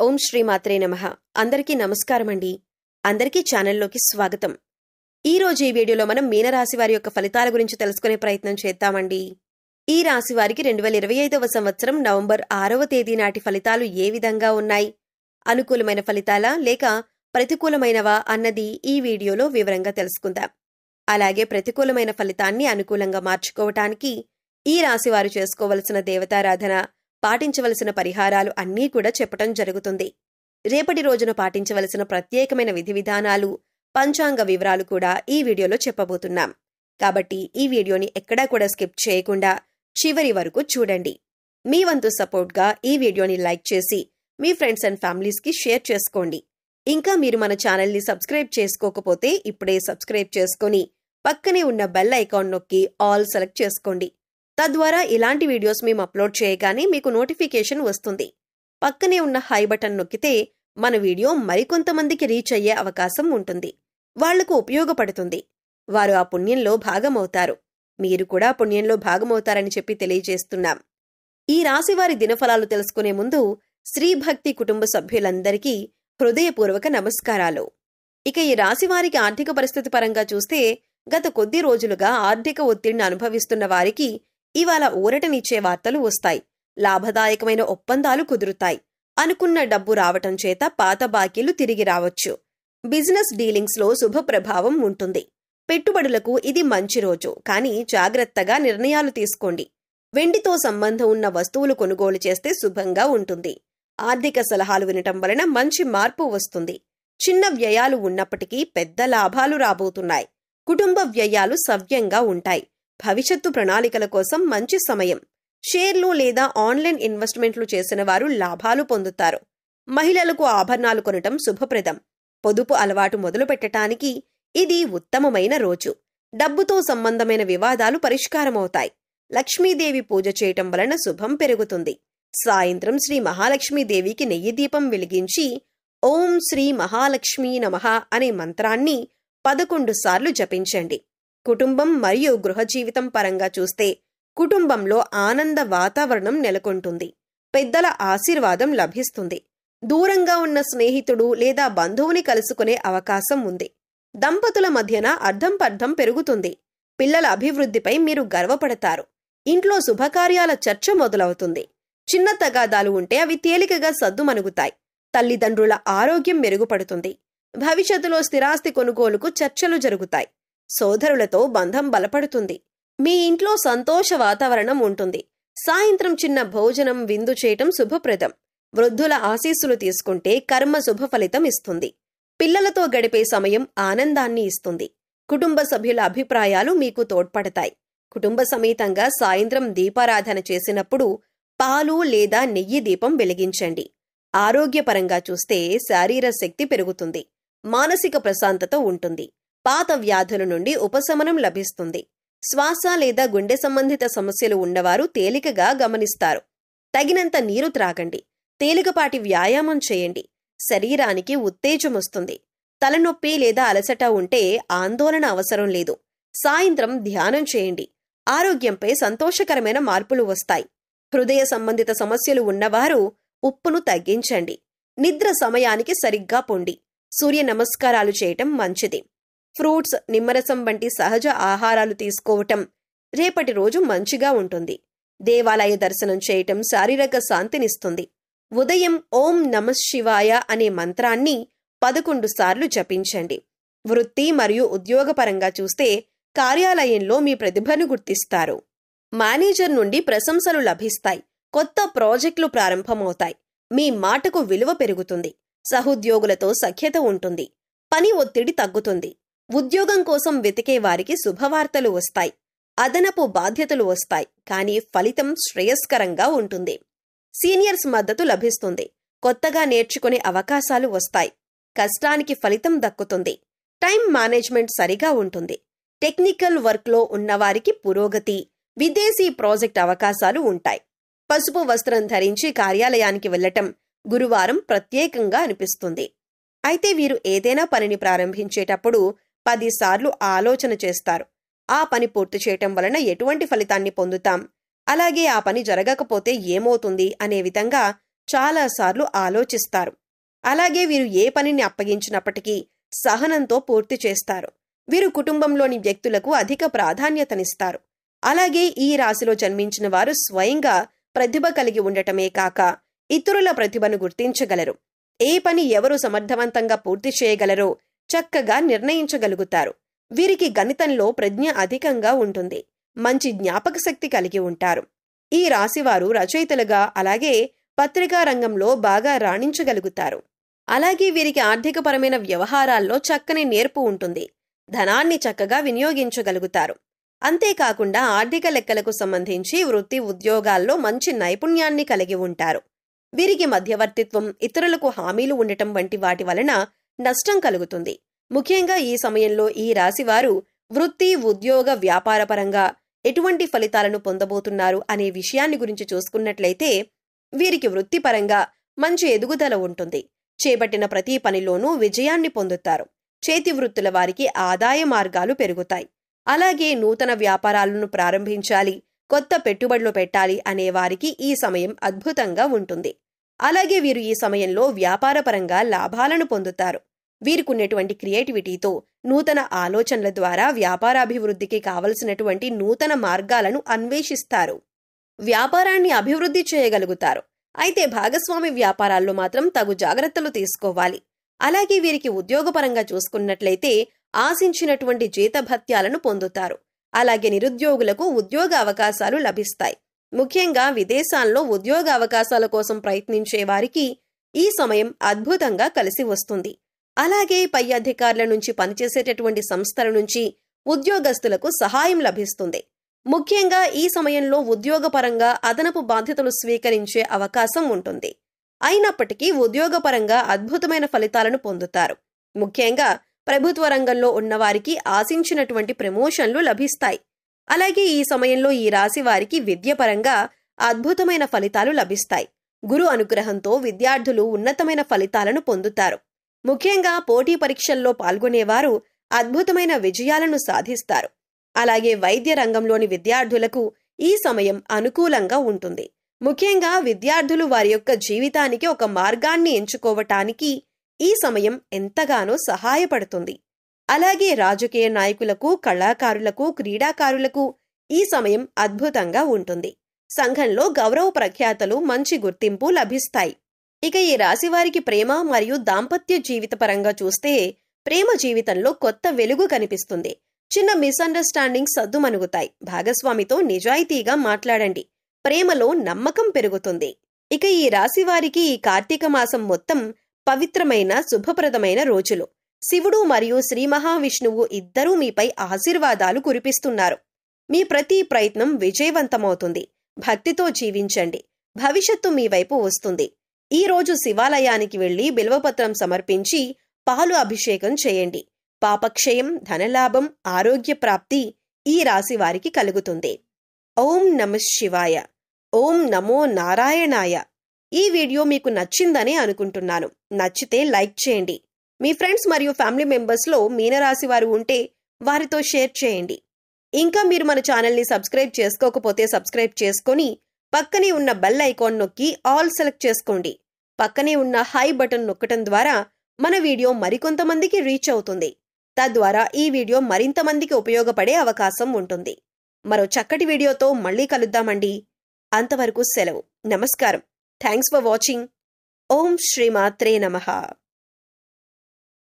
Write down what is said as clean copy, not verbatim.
ఓం శ్రీ మాత్రే నమః. అందరికీ నమస్కారమండి. అందరికీ ఛానల్లోకి స్వాగతం. ఈరోజు ఈ వీడియోలో మనం మీనరాశి వారి యొక్క ఫలితాల గురించి తెలుసుకునే ప్రయత్నం చేద్దామండి. ఈ రాశి వారికి 2025వ సంవత్సరం నవంబర్ 6వ తేదీ నాటి ఫలితాలు ఏ విధంగా ఉన్నాయి, అనుకూలమైన ఫలితాలా లేక ప్రతికూలమైనవా అన్నది ఈ వీడియోలో వివరంగా తెలుసుకుందాం. అలాగే ప్రతికూలమైన ఫలితాన్ని అనుకూలంగా మార్చుకోవటానికి ఈ రాశి వారు చేసుకోవలసిన దేవతారాధన, పాటించవలసిన పరిహారాలు అన్నీ కూడా చెప్పటం జరుగుతుంది. రేపటి రోజున పాటించవలసిన ప్రత్యేకమైన విధి విధానాలు, పంచాంగ వివరాలు కూడా ఈ వీడియోలో చెప్పబోతున్నాం. కాబట్టి ఈ వీడియోని ఎక్కడా కూడా స్కిప్ చేయకుండా చివరి వరకు చూడండి. మీ వంతు సపోర్ట్గా ఈ వీడియోని లైక్ చేసి మీ ఫ్రెండ్స్ అండ్ ఫ్యామిలీస్కి షేర్ చేసుకోండి. ఇంకా మీరు మన ఛానల్ని సబ్స్క్రైబ్ చేసుకోకపోతే ఇప్పుడే సబ్స్క్రైబ్ చేసుకొని పక్కనే ఉన్న బెల్ ఐకాన్ నొక్కి ఆల్ సెలెక్ట్ చేసుకోండి. తద్వారా ఇలాంటి వీడియోస్ మేము అప్లోడ్ చేయగానే మీకు నోటిఫికేషన్ వస్తుంది. పక్కనే ఉన్న హై బటన్ నొక్కితే మన వీడియో మరికొంతమందికి రీచ్ అయ్యే అవకాశం ఉంటుంది. వాళ్లకు ఉపయోగపడుతుంది. వారు ఆ పుణ్యంలో భాగమవుతారు. మీరు కూడా పుణ్యంలో భాగమవుతారని చెప్పి తెలియజేస్తున్నాం. ఈ రాశివారి దినఫలాలు తెలుసుకునే ముందు శ్రీభక్తి కుటుంబ సభ్యులందరికీ హృదయపూర్వక నమస్కారాలు. ఇక ఈ రాశివారికి ఆర్థిక పరిస్థితి పరంగా చూస్తే గత కొద్ది రోజులుగా ఆర్థిక ఒత్తిడిని అనుభవిస్తున్న వారికి ఇవాళ ఊరటనిచ్చే వార్తలు వస్తాయి. లాభదాయకమైన ఒప్పందాలు కుదురుతాయి. అనుకున్న డబ్బు రావటం చేత పాత బాకీలు తిరిగి రావచ్చు. బిజినెస్ డీలింగ్స్లో శుభ ప్రభావం ఉంటుంది. పెట్టుబడులకు ఇది మంచి రోజు, కానీ జాగ్రత్తగా నిర్ణయాలు తీసుకోండి. వెండితో సంబంధం ఉన్న వస్తువులు కొనుగోలు చేస్తే శుభంగా ఉంటుంది. ఆర్థిక సలహాలు వినటం వలన మంచి మార్పు వస్తుంది. చిన్న వ్యయాలు ఉన్నప్పటికీ పెద్ద లాభాలు రాబోతున్నాయి. కుటుంబ వ్యయాలు సవ్యంగా ఉంటాయి. భవిష్యత్తు ప్రణాళికల కోసం మంచి సమయం. షేర్లు లేదా ఆన్లైన్ ఇన్వెస్ట్మెంట్లు చేసిన వారు లాభాలు పొందుతారు. మహిళలకు ఆభరణాలు కొనటం శుభప్రదం. పొదుపు అలవాటు మొదలు పెట్టడానికి ఇది ఉత్తమమైన రోజు. డబ్బుతో సంబంధమైన వివాదాలు పరిష్కారమవుతాయి. లక్ష్మీదేవి పూజ చేయటం వలన శుభం పెరుగుతుంది. సాయంత్రం శ్రీ మహాలక్ష్మీదేవికి నెయ్యి దీపం వెలిగించి ఓం శ్రీ మహాలక్ష్మీ నమః అనే మంత్రాన్ని 11 సార్లు జపించండి. కుటుంబం మరియు గృహ జీవితం పరంగా చూస్తే కుటుంబంలో ఆనంద వాతావరణం నెలకొంటుంది. పెద్దల ఆశీర్వాదం లభిస్తుంది. దూరంగా ఉన్న స్నేహితుడు లేదా బంధువుని కలుసుకునే అవకాశం ఉంది. దంపతుల మధ్యన అర్థంపర్థం పెరుగుతుంది. పిల్లల అభివృద్ధిపై మీరు గర్వపడతారు. ఇంట్లో శుభకార్యాల చర్చ మొదలవుతుంది. చిన్న తగాదాలు ఉంటే అవి తేలికగా సద్దుమణుగుతాయి. తల్లిదండ్రుల ఆరోగ్యం మెరుగుపడుతుంది. భవిష్యత్తులో స్థిరాస్తి కొనుగోలుకు చర్చలు జరుగుతాయి. సోదరులతో బంధం బలపడుతుంది. మీ ఇంట్లో సంతోష వాతావరణం ఉంటుంది. సాయంత్రం చిన్న భోజనం, విందు చేయటం శుభప్రదం. వృద్ధుల ఆశీస్సులు తీసుకుంటే కర్మ శుభ ఫలితం ఇస్తుంది. పిల్లలతో గడిపే సమయం ఆనందాన్ని ఇస్తుంది. కుటుంబ సభ్యుల అభిప్రాయాలు మీకు తోడ్పడతాయి. కుటుంబ సమేతంగా సాయంత్రం దీపారాధన చేసినప్పుడు పాలు లేదా నెయ్యి దీపం వెలిగించండి. ఆరోగ్యపరంగా చూస్తే శారీర శక్తి పెరుగుతుంది. మానసిక ప్రశాంతత ఉంటుంది. పాత వ్యాధుల నుండి ఉపశమనం లభిస్తుంది. శ్వాస లేదా గుండె సంబంధిత సమస్యలు ఉన్నవారు తేలికగా గమనిస్తారు. తగినంత నీరు త్రాగండి. తేలికపాటి వ్యాయామం చేయండి. శరీరానికి ఉత్తేజం వస్తుంది. తలనొప్పి లేదా అలసట ఉంటే ఆందోళన అవసరం లేదు. సాయంత్రం ధ్యానం చేయండి. ఆరోగ్యంపై సంతోషకరమైన మార్పులు వస్తాయి. హృదయ సంబంధిత సమస్యలు ఉన్నవారు ఉప్పును తగ్గించండి. నిద్ర సమయానికి సరిగ్గా పొండి. సూర్య నమస్కారాలు చేయటం మంచిది. ఫ్రూట్స్, నిమ్మరసం వంటి సహజ ఆహారాలు తీసుకోవటం రేపటి రోజు మంచిగా ఉంటుంది. దేవాలయ దర్శనం చేయటం శారీరక శాంతినిస్తుంది. ఉదయం ఓం నమఃశివాయ అనే మంత్రాన్ని 11 సార్లు జపించండి. వృత్తి మరియు ఉద్యోగపరంగా చూస్తే కార్యాలయంలో మీ ప్రతిభను గుర్తిస్తారు. మేనేజర్ నుండి ప్రశంసలు లభిస్తాయి. కొత్త ప్రాజెక్టులు ప్రారంభమవుతాయి. మీ మాటకు విలువ పెరుగుతుంది. సహోద్యోగులతో సఖ్యత ఉంటుంది. పని ఒత్తిడి తగ్గుతుంది. ఉద్యోగం కోసం వెతికే వారికి శుభవార్తలు వస్తాయి. అదనపు బాధ్యతలు వస్తాయి, కానీ ఫలితం శ్రేయస్కరంగా ఉంటుంది. సీనియర్స్ మద్దతు లభిస్తుంది. కొత్తగా నేర్చుకునే అవకాశాలు వస్తాయి. కష్టానికి ఫలితం దక్కుతుంది. టైం మేనేజ్మెంట్ సరిగా ఉంటుంది. టెక్నికల్ వర్క్లో ఉన్నవారికి పురోగతి, విదేశీ ప్రాజెక్ట్ అవకాశాలు ఉంటాయి. పసుపు వస్త్రం ధరించి కార్యాలయానికి వెళ్లటం గురువారం ప్రత్యేకంగా అనిపిస్తుంది. అయితే వీరు ఏదైనా పనిని ప్రారంభించేటప్పుడు 10 సార్లు ఆలోచన చేస్తారు. ఆ పని పూర్తి చేయటం వలన ఎటువంటి ఫలితాన్ని పొందుతాం, అలాగే ఆ పని జరగకపోతే ఏమవుతుంది అనే విధంగా చాలాసార్లు ఆలోచిస్తారు. అలాగే వీరు ఏ పనిని అప్పగించినప్పటికీ సహనంతో పూర్తి చేస్తారు. వీరు కుటుంబంలోని వ్యక్తులకు అధిక ప్రాధాన్యతనిస్తారు. అలాగే ఈ రాశిలో జన్మించిన వారు స్వయంగా ప్రతిభ కలిగి ఉండటమే కాక ఇతరుల ప్రతిభను గుర్తించగలరు. ఏ పని ఎవరు సమర్థవంతంగా పూర్తి చేయగలరో చక్కగా నిర్ణయించగలుగుతారు. వీరికి గణితంలో ప్రజ్ఞ అధికంగా ఉంటుంది. మంచి జ్ఞాపక శక్తి కలిగి ఉంటారు. ఈ రాశివారు రచయితలుగా అలాగే పత్రికా రంగంలో బాగా రాణించగలుగుతారు. అలాగే వీరికి ఆర్థికపరమైన వ్యవహారాల్లో చక్కని నేర్పు ఉంటుంది. ధనాన్ని చక్కగా వినియోగించగలుగుతారు. అంతేకాకుండా ఆర్థిక లెక్కలకు సంబంధించి వృత్తి ఉద్యోగాల్లో మంచి నైపుణ్యాన్ని కలిగి ఉంటారు. వీరికి మధ్యవర్తిత్వం, ఇతరులకు హామీలు ఉండటం వంటి వాటి వలన నష్టం కలుగుతుంది. ముఖ్యంగా ఈ సమయంలో ఈ రాశివారు వృత్తి, ఉద్యోగ, వ్యాపారపరంగా ఎటువంటి ఫలితాలను పొందబోతున్నారు అనే విషయాన్ని గురించి చూసుకున్నట్లయితే వీరికి వృత్తిపరంగా మంచి ఎదుగుదల ఉంటుంది. చేపట్టిన ప్రతి పనిలోనూ విజయాన్ని పొందుతారు. చేతి వృత్తుల వారికి ఆదాయ మార్గాలు పెరుగుతాయి. అలాగే నూతన వ్యాపారాలను ప్రారంభించాలి, కొత్త పెట్టుబడులు పెట్టాలి అనే వారికి ఈ సమయం అద్భుతంగా ఉంటుంది. అలాగే వీరు ఈ సమయంలో వ్యాపారపరంగా లాభాలను పొందుతారు. వీరికున్నటువంటి క్రియేటివిటీతో నూతన ఆలోచనల ద్వారా వ్యాపారాభివృద్ధికి కావలసినటువంటి నూతన మార్గాలను అన్వేషిస్తారు. వ్యాపారాన్ని అభివృద్ధి చేయగలుగుతారు. అయితే భాగస్వామి వ్యాపారాల్లో మాత్రం తగు జాగ్రత్తలు తీసుకోవాలి. అలాగే వీరికి ఉద్యోగపరంగా చూసుకున్నట్లయితే ఆశించినటువంటి జీతభత్యాలను పొందుతారు. అలాగే నిరుద్యోగులకు ఉద్యోగ అవకాశాలు లభిస్తాయి. ముఖ్యంగా విదేశాల్లో ఉద్యోగ అవకాశాల కోసం ప్రయత్నించే వారికి ఈ సమయం అద్భుతంగా కలిసి వస్తుంది. అలాగే పై అధికారుల నుంచి, పనిచేసేటటువంటి సంస్థల నుంచి ఉద్యోగస్తులకు సహాయం లభిస్తుంది. ముఖ్యంగా ఈ సమయంలో ఉద్యోగపరంగా అదనపు బాధ్యతలు స్వీకరించే అవకాశం ఉంటుంది. అయినప్పటికీ ఉద్యోగపరంగా అద్భుతమైన ఫలితాలను పొందుతారు. ముఖ్యంగా ప్రభుత్వ రంగంలో ఉన్నవారికి ఆశించినటువంటి ప్రమోషన్లు లభిస్తాయి. అలాగే ఈ సమయంలో ఈ రాశి వారికి విద్యపరంగా అద్భుతమైన ఫలితాలు లభిస్తాయి. గురు అనుగ్రహంతో విద్యార్థులు ఉన్నతమైన ఫలితాలను పొందుతారు. ముఖ్యంగా పోటీ పరీక్షల్లో పాల్గొనేవారు అద్భుతమైన విజయాలను సాధిస్తారు. అలాగే వైద్య రంగంలోని విద్యార్థులకు ఈ సమయం అనుకూలంగా ఉంటుంది. ముఖ్యంగా విద్యార్థులు వారి యొక్క జీవితానికి ఒక మార్గాన్ని ఎంచుకోవటానికి ఈ సమయం ఎంతగానో సహాయపడుతుంది. అలాగే రాజకీయ నాయకులకు, కళాకారులకు, క్రీడాకారులకు ఈ సమయం అద్భుతంగా ఉంటుంది. సంఘంలో గౌరవ ప్రఖ్యాతలు, మంచి గుర్తింపు లభిస్తాయి. ఇక ఈ రాశివారికి ప్రేమ మరియు దాంపత్య జీవిత పరంగా చూస్తే ప్రేమ జీవితంలో కొత్త వెలుగు కనిపిస్తుంది. చిన్న మిస్అండర్స్టాండింగ్స్ సద్దుమణుగుతాయి. భాగస్వామితో నిజాయితీగా మాట్లాడండి. ప్రేమలో నమ్మకం పెరుగుతుంది. ఇక ఈ రాశివారికి ఈ కార్తీక మాసం మొత్తం పవిత్రమైన, శుభప్రదమైన రోజులు. శివుడు మరియు శ్రీ మహావిష్ణువు ఇద్దరూ మీపై ఆశీర్వాదాలు కురిపిస్తున్నారు. మీ ప్రతి ప్రయత్నం విజయవంతమవుతుంది. భక్తితో జీవించండి. భవిష్యత్తు మీ వైపు వస్తుంది. ఈ రోజు శివాలయానికి వెళ్లి బిల్వపత్రం సమర్పించి పాలు అభిషేకం చేయండి. పాపక్షయం, ధనలాభం, ఆరోగ్య ప్రాప్తి ఈ రాశి వారికి కలుగుతుంది. ఓం నమః శివాయ. ఓం నమో నారాయణాయ. ఈ వీడియో మీకు నచ్చిందని అనుకుంటున్నాను. నచ్చితే లైక్ చేయండి. మీ ఫ్రెండ్స్ మరియు ఫ్యామిలీ మెంబర్స్లో మీనరాశి వారు ఉంటే వారితో షేర్ చేయండి. ఇంకా మీరు మన ఛానల్ని సబ్స్క్రైబ్ చేసుకోకపోతే సబ్స్క్రైబ్ చేసుకొని పక్కనే ఉన్న బెల్ ఐకాన్ నొక్కి ఆల్ సెలెక్ట్ చేసుకోండి. పక్కనే ఉన్న హై బటన్ నొక్కటం ద్వారా మన వీడియో మరికొంతమందికి రీచ్ అవుతుంది. తద్వారా ఈ వీడియో మరింత మందికి ఉపయోగపడే అవకాశం ఉంటుంది. మరో చక్కటి వీడియోతో మళ్ళీ కలుద్దామండి. అంతవరకు సెలవు. నమస్కారం. Thanks for watching. ఓం శ్రీమాత్రే నమః.